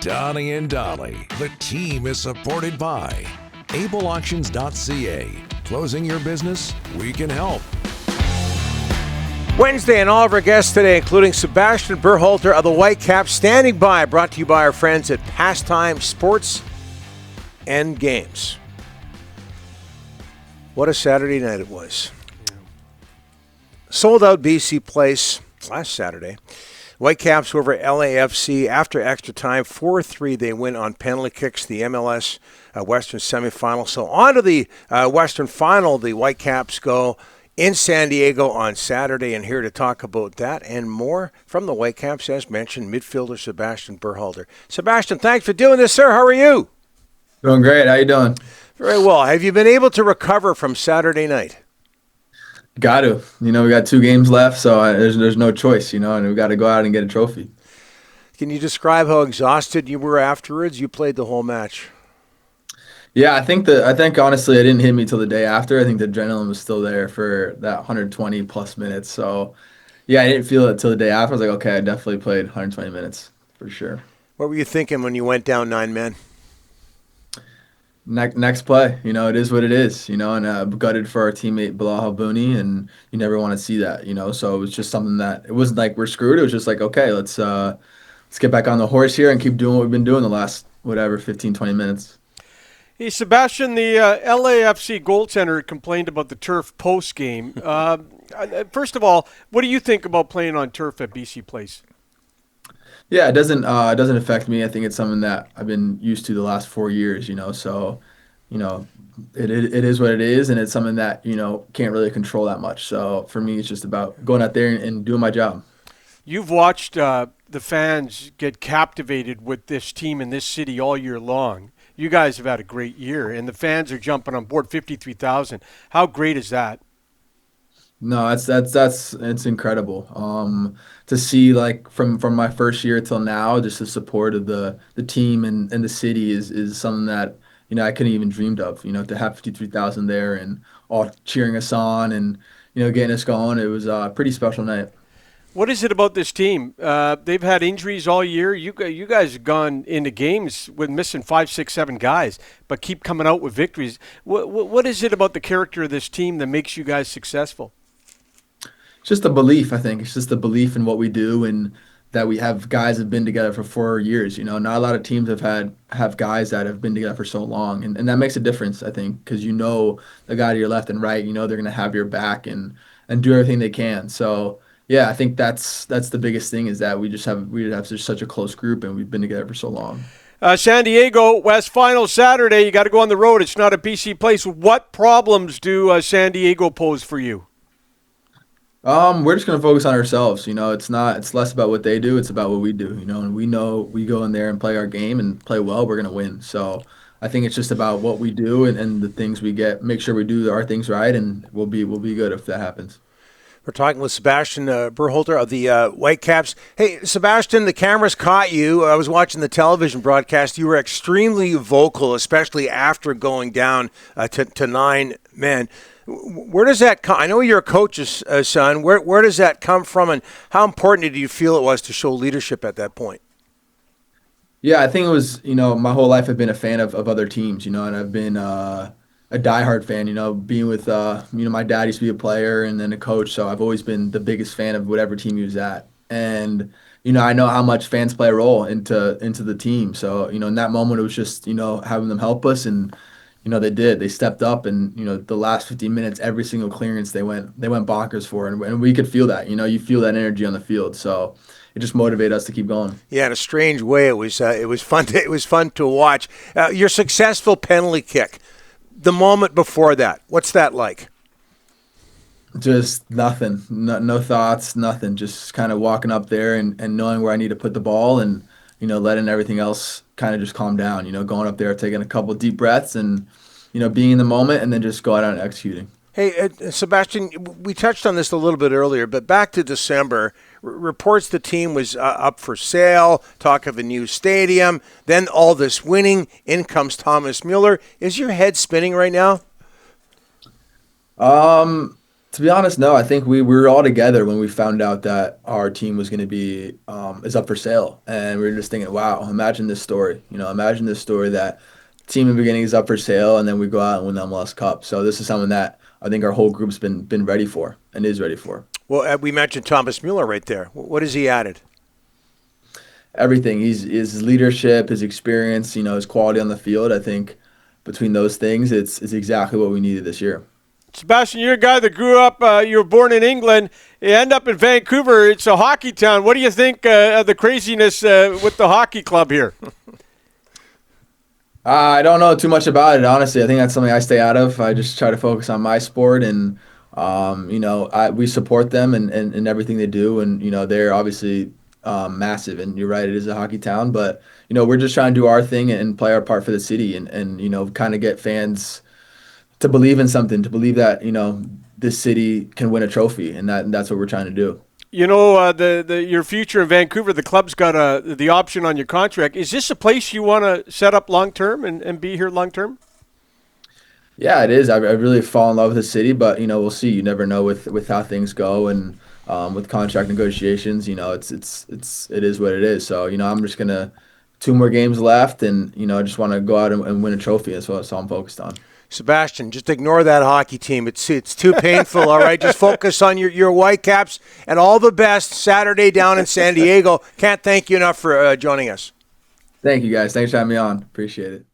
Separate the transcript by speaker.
Speaker 1: Donnie and Dolly. The team is supported by ableauctions.ca. Closing your business? We can help.
Speaker 2: Wednesday, and all of our guests today, including Sebastian Berhalter of the Whitecaps, standing by, brought to you by our friends at Pastime Sports and Games. What a Saturday night it was. Sold out BC Place last Saturday. Whitecaps over LAFC after extra time, 4-3. They win on penalty kicks, the MLS Western Semi-Final. So on to the Western Final, the Whitecaps go in San Diego on Saturday, and here to talk about that and more from the Whitecaps, as mentioned, midfielder Sebastian Berhalter. Sebastian, thanks for doing this, sir. How are you?
Speaker 3: Doing great. How you doing?
Speaker 2: Very well. Have you been able to recover from Saturday night?
Speaker 3: Got to. We got 2 games left, so there's no choice, and we got to go out and get a trophy.
Speaker 2: Can you describe how exhausted you were afterwards? You played the whole match.
Speaker 3: Yeah, I think honestly it didn't hit me till the day after. I think the adrenaline was still there for that 120 plus minutes. So yeah, I didn't feel it till the day after. I was like, okay, I definitely played 120 minutes for sure.
Speaker 2: What were you thinking when you went down 9 men?
Speaker 3: Next play, it is what it is, and gutted for our teammate Bilal Booney, and you never want to see that, So it was just something that it wasn't like we're screwed. It was just like, okay, let's get back on the horse here and keep doing what we've been doing the last 15, 20 minutes.
Speaker 4: Hey, Sebastian, the LAFC goaltender complained about the turf post-game. First of all, what do you think about playing on turf at BC Place?
Speaker 3: Yeah, it doesn't affect me. I think it's something that I've been used to the last 4 years, So, it is what it is, and it's something that, can't really control that much. So for me, it's just about going out there and doing my job.
Speaker 4: You've watched the fans get captivated with this team in this city all year long. You guys have had a great year, and the fans are jumping on board, 53,000. How great is that?
Speaker 3: No, it's incredible. To see like from my first year till now, just the support of the team and the city is something that I couldn't even dreamed of. To have 53,000 there and all cheering us on and getting us going. It was a pretty special night.
Speaker 4: What is it about this team? They've had injuries all year. You guys have gone into games with missing 5, 6, 7 guys, but keep coming out with victories. What is it about the character of this team that makes you guys successful?
Speaker 3: Just the belief, I think. It's just the belief in what we do and that we have guys that have been together for 4 years. Not a lot of teams have guys that have been together for so long. And that makes a difference, I think, because the guy to your left and right, they're going to have your back and do everything they can. So, yeah, I think that's the biggest thing is that we have just such a close group and we've been together for so long.
Speaker 4: San Diego, West Final Saturday. You got to go on the road. It's not a BC Place. What problems do San Diego pose for you?
Speaker 3: We're just gonna focus on ourselves. It's less about what they do, it's about what we do, and we know we go in there and play our game and play well, we're gonna win. So I think it's just about what we do and the things we get, make sure we do our things right, and we'll be good if that happens.
Speaker 2: We're talking with Sebastian Berhalter of the Whitecaps. Hey, Sebastian, the cameras caught you. I was watching the television broadcast. You were extremely vocal, especially after going down to 9 men. Where does that come? I know you're a coach's son. Where does that come from, and how important did you feel it was to show leadership at that point?
Speaker 3: Yeah, I think it was, my whole life I've been a fan of other teams, and I've been a diehard fan, being with, my dad used to be a player and then a coach, so I've always been the biggest fan of whatever team he was at. And, I know how much fans play a role into the team. So, in that moment, it was just, having them help us and, they did. They stepped up, and the last 15 minutes, every single clearance they went bonkers for, and we could feel that. You feel that energy on the field, so it just motivated us to keep going.
Speaker 2: Yeah, in a strange way, it was fun. It was fun to watch. Your successful penalty kick, the moment before that, what's that like?
Speaker 3: Just nothing, no thoughts, nothing. Just kind of walking up there and knowing where I need to put the ball and letting everything else kind of just calm down, going up there, taking a couple deep breaths and, being in the moment and then just go out and executing.
Speaker 2: Hey, Sebastian, we touched on this a little bit earlier, but back to December, reports the team was up for sale, talk of a new stadium, then all this winning, in comes Thomas Mueller. Is your head spinning right now?
Speaker 3: To be honest, no. I think we were all together when we found out that our team was going to be is up for sale, and we were just thinking, "Wow, imagine this story! Imagine this story that team in the beginning is up for sale, and then we go out and win the MLS Cup." So this is something that I think our whole group's been ready for and is ready for.
Speaker 2: Well, we mentioned Thomas Mueller right there. What has he added?
Speaker 3: Everything. His leadership, his experience, his quality on the field. I think between those things, it's exactly what we needed this year.
Speaker 4: Sebastian, you're a guy that grew up, you were born in England, you end up in Vancouver. It's a hockey town. What do you think of the craziness with the hockey club here?
Speaker 3: I don't know too much about it, honestly. I think that's something I stay out of. I just try to focus on my sport, and we support them and everything they do, and they're obviously massive. And you're right, it is a hockey town, but we're just trying to do our thing and play our part for the city, and kind of get fans to believe in something, to believe that this city can win a trophy, and that's what we're trying to do.
Speaker 4: Your future in Vancouver, the club's got the option on your contract. Is this a place you want to set up long term and be here long term?
Speaker 3: Yeah, it is. I really fall in love with the city, but we'll see. You never know with how things go, and with contract negotiations. It is what it is. So I'm just gonna 2 more games left, and I just want to go out and win a trophy. That's what I'm focused on.
Speaker 2: Sebastian, just ignore that hockey team. It's too painful, all right? Just focus on your Whitecaps, and all the best Saturday down in San Diego. Can't thank you enough for joining us.
Speaker 3: Thank you, guys. Thanks for having me on. Appreciate it.